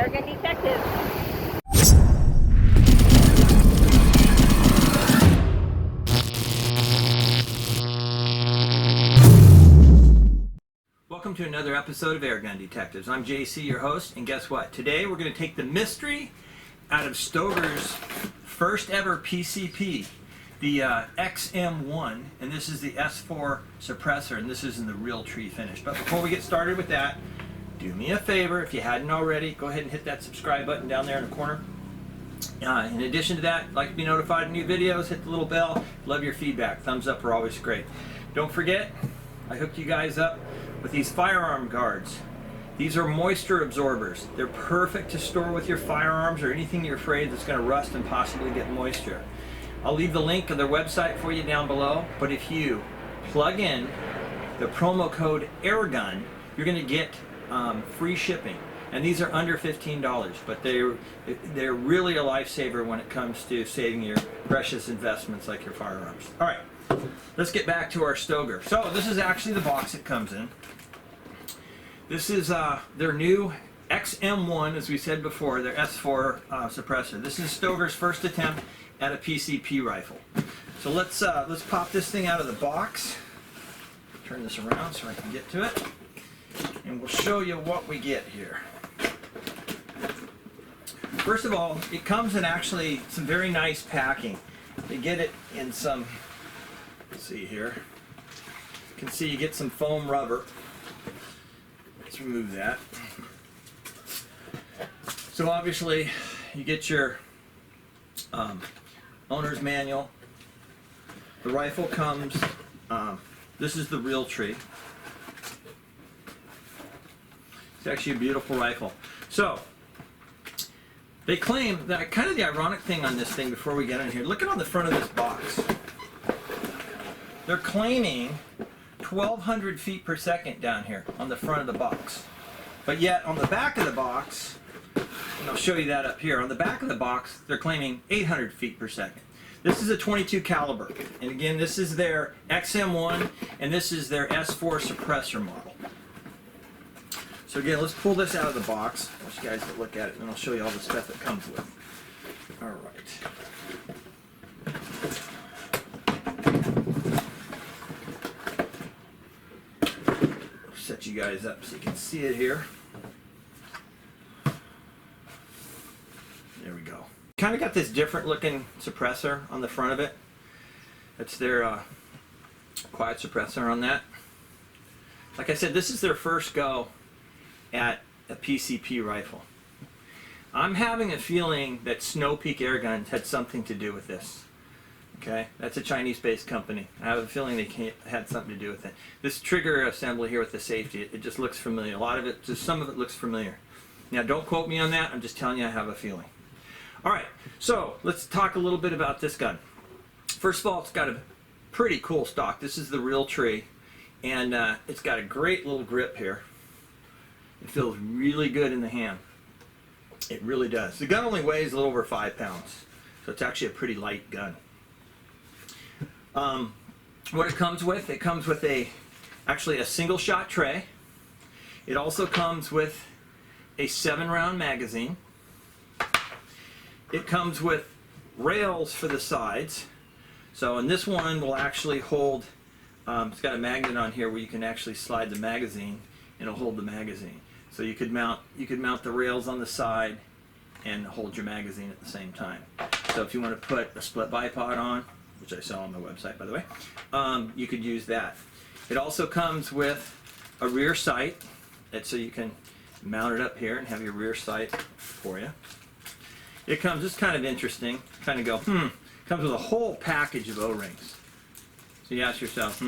Airgun Detectives. Welcome to another episode of Airgun Detectives. I'm JC, your host, and guess what? Today we're going to take the mystery out of Stoeger's first ever PCP, the XM1, and this is the S4 suppressor, and this is in the Realtree finish. But before we get started with that, do me a favor, if you hadn't already, go ahead and hit that subscribe button down there in the corner. In addition to that, like to be notified of new videos, hit the little bell. Love your feedback. Thumbs up are always great. Don't forget, I hooked you guys up with these firearm guards. These are moisture absorbers. They're perfect to store with your firearms or anything you're afraid that's going to rust and possibly get moisture. I'll leave the link of their website for you down below, but if you plug in the promo code AIRGUN, you're going to get free shipping. And these are under $15, but they're really a lifesaver when it comes to saving your precious investments like your firearms. All right, let's get back to our Stoeger. So this is actually the box it comes in. This is their new XM1, as we said before, their S4 suppressor. This is Stoeger's first attempt at a PCP rifle. So let's pop this thing out of the box. Turn this around so I can get to it, and we'll show you what we get here. First of all, it comes in actually some very nice packing. They get it in some, let's see here. You can see you get some foam rubber. Let's remove that. So obviously you get your owner's manual. The rifle comes, this is the Realtree. It's actually a beautiful rifle. So they claim that, kind of the ironic thing on this thing before we get in here, look at on the front of this box. They're claiming 1,200 feet per second down here on the front of the box. But yet on the back of the box, and I'll show you that up here, on the back of the box they're claiming 800 feet per second. This is a 22 caliber, and again this is their XM1 and this is their S4 suppressor model. So again, let's pull this out of the box. I want you guys to look at it, and then I'll show you all the stuff it comes with. All right. Set you guys up so you can see it here. There we go. Kind of got this different looking suppressor on the front of it. That's their quiet suppressor on that. Like I said, this is their first go at a PCP rifle. I'm having a feeling that Snow Peak Airguns had something to do with this. Okay, that's a Chinese-based company. I have a feeling they had something to do with it. This trigger assembly here with the safety, it just looks familiar. A lot of it, just some of it looks familiar. Now don't quote me on that, I'm just telling you I have a feeling. Alright, so let's talk a little bit about this gun. First of all, it's got a pretty cool stock. This is the Realtree, and it's got a great little grip here. It feels really good in the hand. It really does. The gun only weighs a little over 5 pounds, so it's actually a pretty light gun. What it comes with actually a single shot tray. It also comes with a 7-round magazine. It comes with rails for the sides. So, and this one will actually hold, it's got a magnet on here where you can actually slide the magazine and it'll hold the magazine. So you could mount the rails on the side and hold your magazine at the same time. So if you want to put a split bipod on, which I sell on my website by the way, you could use that. It also comes with a rear sight, so you can mount it up here and have your rear sight for you. It comes, this is kind of interesting, kind of go, comes with a whole package of O-rings. So you ask yourself,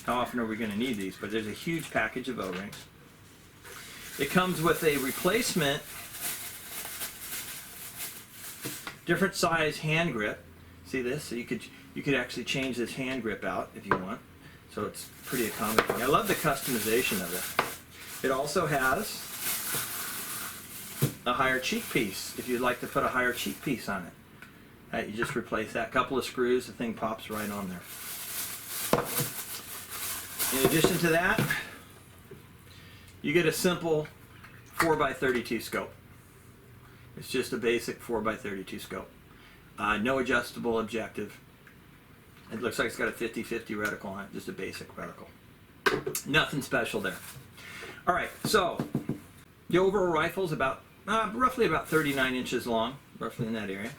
how often are we going to need these? But there's a huge package of O-rings. It comes with a replacement, different size hand grip. See this? So you could actually change this hand grip out if you want. So it's pretty accommodating. I love the customization of it. It also has a higher cheek piece if you'd like to put a higher cheek piece on it. You just replace that couple of screws, the thing pops right on there. In addition to that, you get a simple 4x32 scope. It's just a basic 4x32 scope. No adjustable objective. It looks like it's got a 50-50 reticle on it, just a basic reticle. Nothing special there. All right, so the overall rifle is about roughly about 39 inches long, roughly in that area.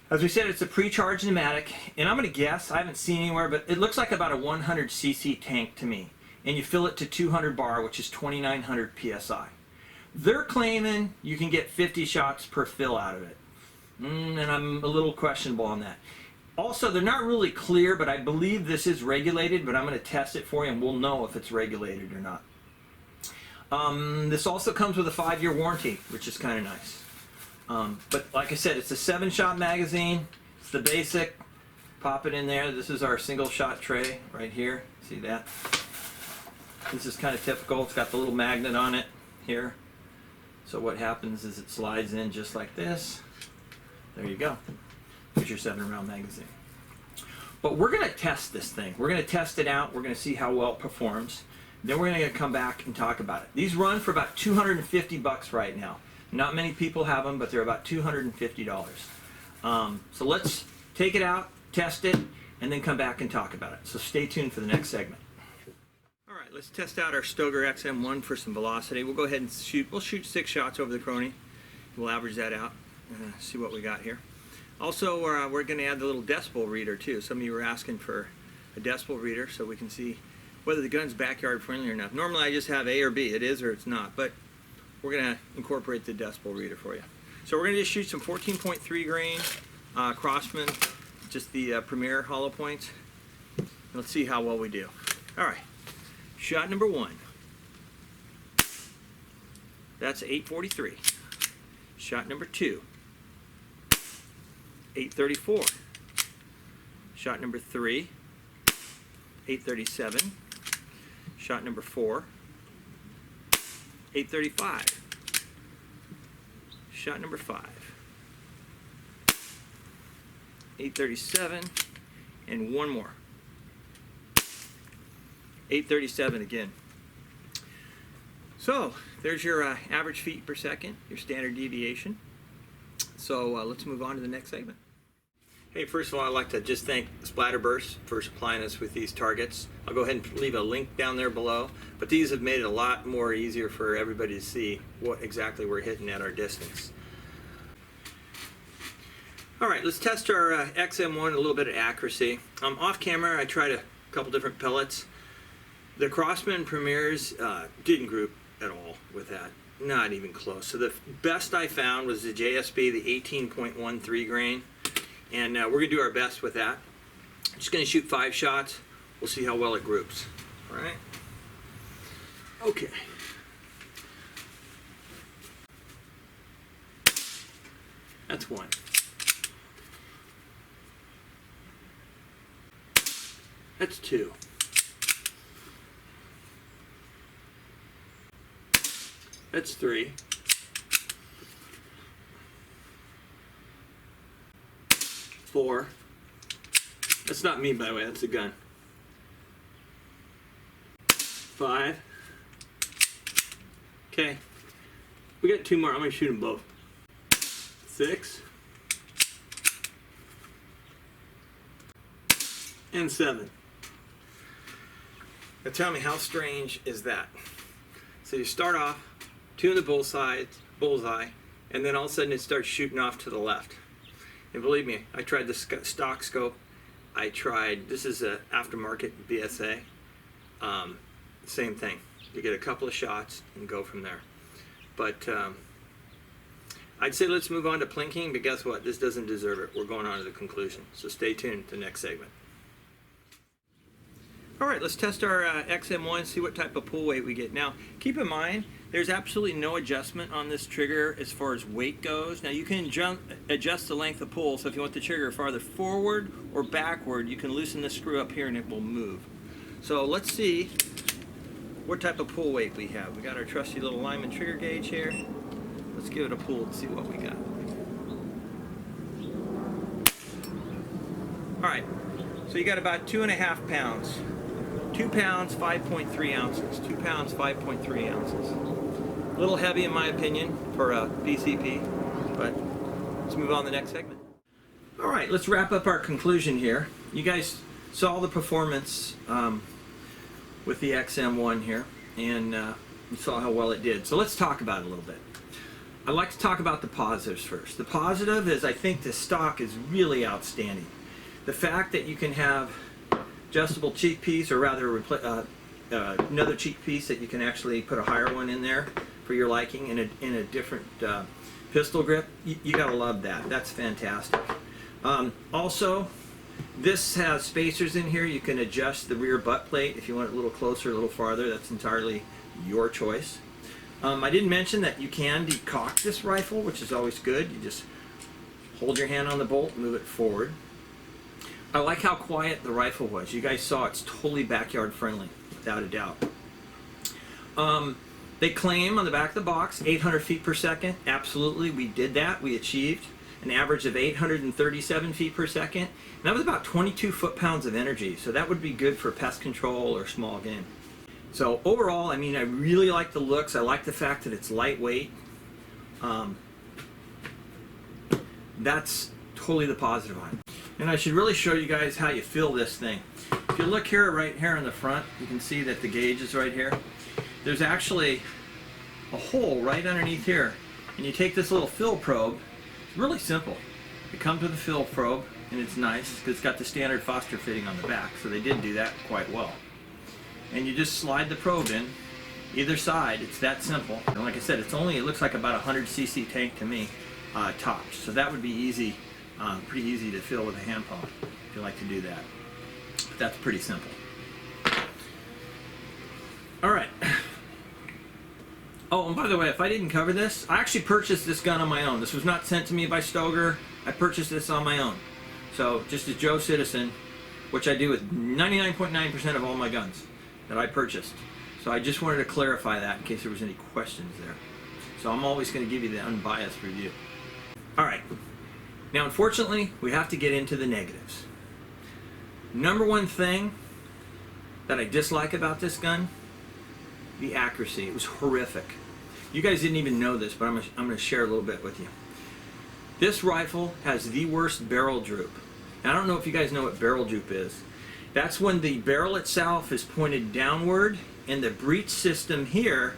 As we said, it's a pre-charged pneumatic, and I'm going to guess, I haven't seen anywhere, but it looks like about a 100cc tank to me. And you fill it to 200 bar, which is 2,900 psi. They're claiming you can get 50 shots per fill out of it. And I'm a little questionable on that. Also, they're not really clear, but I believe this is regulated, but I'm going to test it for you and we'll know if it's regulated or not. This also comes with a 5-year warranty, which is kind of nice. But like I said, it's a 7-shot magazine. It's the basic. Pop it in there. This is our single shot tray right here. See that? This is kind of typical. It's got the little magnet on it here. So what happens is it slides in just like this. There you go. Here's your 7-round magazine. But we're going to test this thing. We're going to test it out. We're going to see how well it performs. Then we're going to come back and talk about it. These run for about $250 right now. Not many people have them, but they're about $250. So let's take it out, test it, and then come back and talk about it. So stay tuned for the next segment. All right, let's test out our Stoeger XM1 for some velocity. We'll go ahead and shoot. We'll shoot 6 shots over the crony. We'll average that out. See what we got here. Also, we're going to add the little decibel reader too. Some of you were asking for a decibel reader so we can see whether the gun's backyard friendly or not. Normally I just have A or B. It is or it's not, but we're going to incorporate the decibel reader for you. So we're going to just shoot some 14.3 grain Crossman, just the Premier hollow points. Let's see how well we do. All right, shot number 1. That's 843. Shot number 2. 834. Shot number 3. 837. Shot number 4. 835. Shot number 5. 837. And one more. 837 again. So there's your average feet per second, your standard deviation. So let's move on to the next segment. Hey, first of all, I'd like to just thank Splatterburst for supplying us with these targets. I'll go ahead and leave a link down there below, but these have made it a lot more easier for everybody to see what exactly we're hitting at our distance. All right, let's test our XM1, a little bit of accuracy. Off camera, I tried a couple different pellets. The Crossman Premiers didn't group at all with that. Not even close. So the best I found was the JSB, the 18.13 grain. And we're going to do our best with that. I'm just going to shoot 5 shots. We'll see how well it groups. All right? Okay. That's 1. That's 2. That's 3. 4. That's not me, by the way, that's the gun. 5. Okay. We got 2 more. I'm going to shoot them both. 6. And 7. Now tell me, how strange is that? So you start off, 2 in the bullseye, and then all of a sudden it starts shooting off to the left. And believe me, I tried the stock scope. I tried, this is an aftermarket BSA. Same thing. You get a couple of shots and go from there. But I'd say let's move on to plinking, but guess what? This doesn't deserve it. We're going on to the conclusion. So stay tuned to the next segment. All right, let's test our XM1, see what type of pull weight we get. Now, keep in mind, there's absolutely no adjustment on this trigger as far as weight goes. Now, you can adjust the length of pull, so if you want the trigger farther forward or backward, you can loosen the screw up here and it will move. So let's see what type of pull weight we have. We got our trusty little Lyman trigger gauge here. Let's give it a pull and see what we got. All right, so you got about 2.5 pounds. 2 pounds, 5.3 ounces. 2 pounds, 5.3 ounces. A little heavy in my opinion for a PCP. but let's move on to the next segment. All right, let's wrap up our conclusion here. You guys saw the performance with the XM1 here, and you saw how well it did. So let's talk about it a little bit. I'd like to talk about the positives first. The positive is I think the stock is really outstanding. The fact that you can have adjustable cheek piece, or rather another cheek piece that you can actually put a higher one in there for your liking in a different pistol grip, you gotta love that. That's fantastic. Also, this has spacers in here. You can adjust the rear butt plate if you want it a little closer, a little farther. That's entirely your choice. I didn't mention that you can decock this rifle, which is always good. You just hold your hand on the bolt, move it forward. I like how quiet the rifle was. You guys saw it's totally backyard friendly, without a doubt. They claim on the back of the box 800 feet per second. Absolutely, we did that. We achieved an average of 837 feet per second. And that was about 22 foot-pounds of energy. So that would be good for pest control or small game. So overall, I mean, I really like the looks. I like the fact that it's lightweight. That's totally the positive on it. And I should really show you guys how you feel this thing. If you look here, right here in the front, you can see that the gauge is right here. There's actually a hole right underneath here. And you take this little fill probe. It's really simple. It comes with a fill probe, and it's nice because it's got the standard Foster fitting on the back. So they did do that quite well. And you just slide the probe in either side. It's that simple. And like I said, it looks like about a 100cc tank to me, tops. So that would be easy, pretty easy to fill with a hand pump if you like to do that. But that's pretty simple. All right. Oh, and by the way, if I didn't cover this, I actually purchased this gun on my own. This was not sent to me by Stoeger. I purchased this on my own. So just as Joe Citizen, which I do with 99.9% of all my guns that I purchased. So I just wanted to clarify that in case there was any questions there. So I'm always going to give you the unbiased review. All right. Now, unfortunately, we have to get into the negatives. Number one thing that I dislike about this gun, the accuracy. It was horrific. You guys didn't even know this, but I'm going to share a little bit with you. This rifle has the worst barrel droop. Now, I don't know if you guys know what barrel droop is. That's when the barrel itself is pointed downward and the breech system here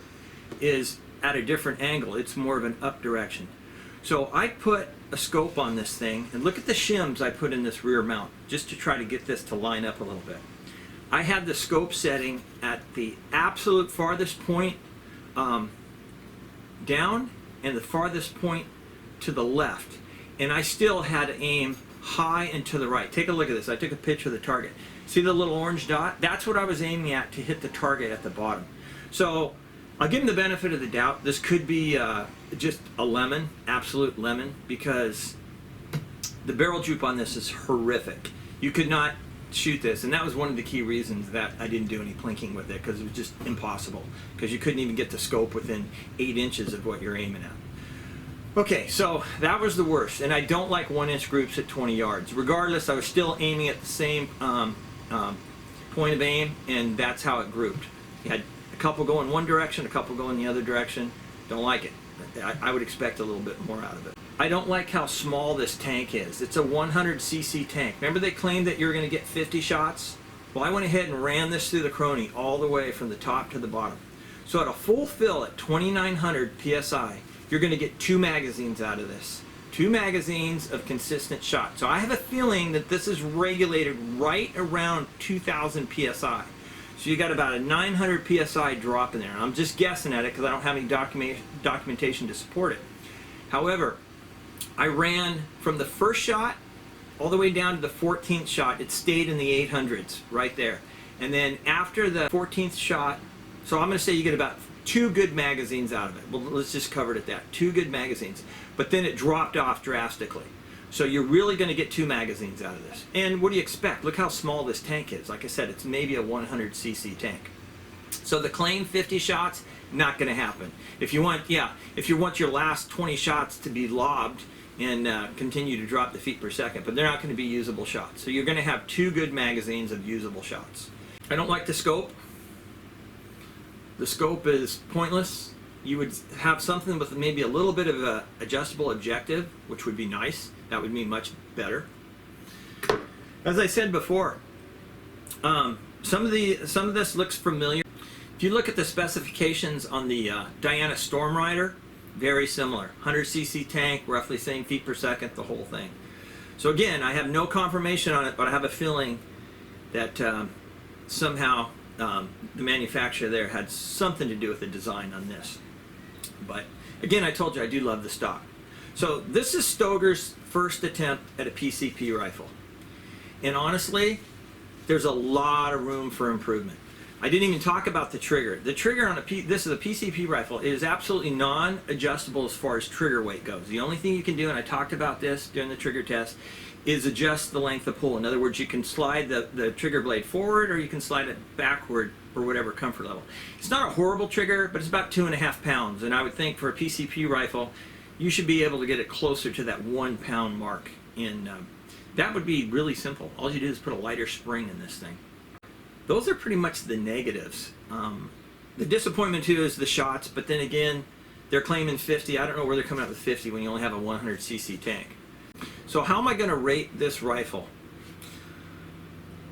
is at a different angle. It's more of an up direction. So I put a scope on this thing, and look at the shims I put in this rear mount just to try to get this to line up a little bit. I had the scope setting at the absolute farthest point down and the farthest point to the left, and I still had to aim high and to the right. Take a look at this. I took a picture of the target. See the little orange dot? That's what I was aiming at to hit the target at the bottom. So I'll give him the benefit of the doubt. This could be just a lemon, absolute lemon, because the barrel droop on this is horrific. You could not shoot this, and that was one of the key reasons that I didn't do any plinking with it, because it was just impossible, because you couldn't even get the scope within 8 inches of what you're aiming at. Okay, so that was the worst, and I don't like 1-inch groups at 20 yards. Regardless, I was still aiming at the same point of aim, and that's how it grouped. You had a couple go in one direction, a couple go in the other direction. Don't like it. I would expect a little bit more out of it. I don't like how small this tank is. It's a 100cc tank. Remember they claimed that you were going to get 50 shots? Well, I went ahead and ran this through the crony all the way from the top to the bottom. So at a full fill at 2,900 PSI, you're going to get 2 magazines out of this. 2 magazines of consistent shot. So I have a feeling that this is regulated right around 2,000 PSI. So you got about a 900 PSI drop in there. And I'm just guessing at it because I don't have any documentation to support it. However, I ran from the first shot all the way down to the 14th shot. It stayed in the 800s right there. And then after the 14th shot, so I'm going to say you get about 2 good magazines out of it. Well, let's just cover it at that. 2 good magazines. But then it dropped off drastically. So you're really going to get 2 magazines out of this. And what do you expect? Look how small this tank is. Like I said, it's maybe a 100cc tank. So the claim 50 shots, not going to happen. If you want your last 20 shots to be lobbed and continue to drop the feet per second, but they're not going to be usable shots. So you're going to have 2 good magazines of usable shots. I don't like the scope. The scope is pointless. you would have something with maybe a little bit of a adjustable objective, which would be nice. That would be much better. As I said before, some of this looks familiar. If you look at the specifications on the Diana Storm Rider, very similar. 100cc tank, roughly same feet per second, the whole thing. So again, I have no confirmation on it, but I have a feeling that somehow the manufacturer there had something to do with the design on this. But again, I told you I do love the stock. So this is Stoeger's first attempt at a PCP rifle. And honestly, there's a lot of room for improvement. I didn't even talk about the trigger. The trigger on this is a PCP rifle. It is absolutely non-adjustable as far as trigger weight goes. The only thing you can do, and I talked about this during the trigger test, is adjust the length of pull. In other words, you can slide the trigger blade forward or you can slide it backward or whatever comfort level. It's not a horrible trigger, but it's about 2.5 pounds. And I would think for a PCP rifle, you should be able to get it closer to that 1 pound mark. And that would be really simple. All you do is put a lighter spring in this thing. Those are pretty much the negatives. The disappointment too is the shots, but then again, they're claiming 50. I don't know where they're coming out with 50 when you only have a 100cc tank. So how am I going to rate this rifle?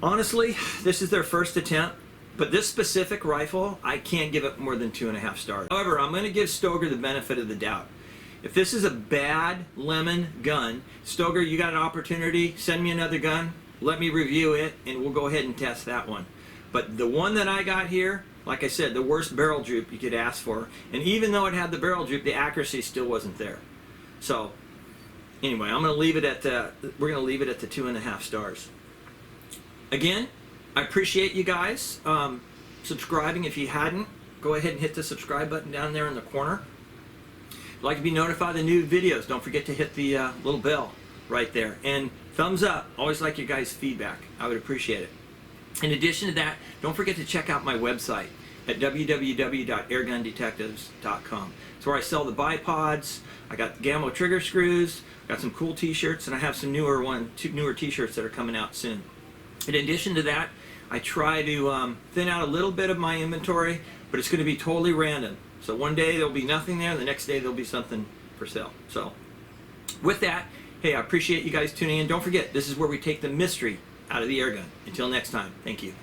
Honestly, this is their first attempt, but this specific rifle, I can't give it more than 2.5 stars. However, I'm going to give Stoeger the benefit of the doubt. If this is a bad lemon gun, Stoeger, you got an opportunity, send me another gun, let me review it, and we'll go ahead and test that one. But the one that I got here, like I said, the worst barrel droop you could ask for. And even though it had the barrel droop, the accuracy still wasn't there. So anyway, I'm going to leave it at we're going to leave it at the 2.5 stars. Again, I appreciate you guys subscribing. If you hadn't, go ahead and hit the subscribe button down there in the corner. If you'd like to be notified of new videos, don't forget to hit the little bell right there. And thumbs up. Always like your guys' feedback. I would appreciate it. In addition to that, don't forget to check out my website at www.airgundetectives.com. It's where I sell the bipods. I got Gamma trigger screws, got some cool t-shirts, and I have some newer t-shirts that are coming out soon. In addition to that, I try to thin out a little bit of my inventory, but it's going to be totally random. So one day there'll be nothing there, the next day there'll be something for sale. So with that, hey, I appreciate you guys tuning in. Don't forget, this is where we take the mystery out of the air gun. Until next time, thank you.